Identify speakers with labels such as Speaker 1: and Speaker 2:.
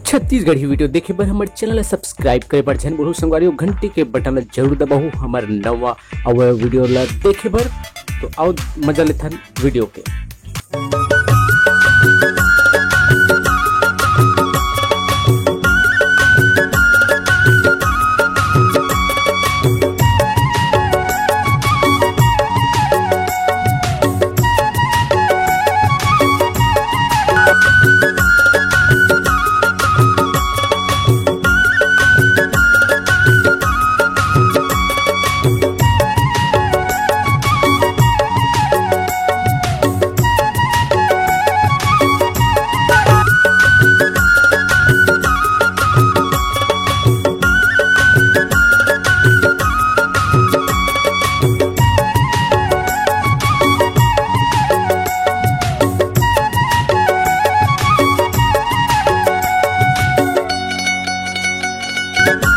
Speaker 1: Chhattisgarhi video देखे बर हमारे चैनल सब्सक्राइब करे बर झन बोलू संगवारी घंटी के बटन जरूर दबाओ हमारे नवा अवय वीडियो ला देखे बर। तो आओ मजा लेथन वीडियो के।
Speaker 2: you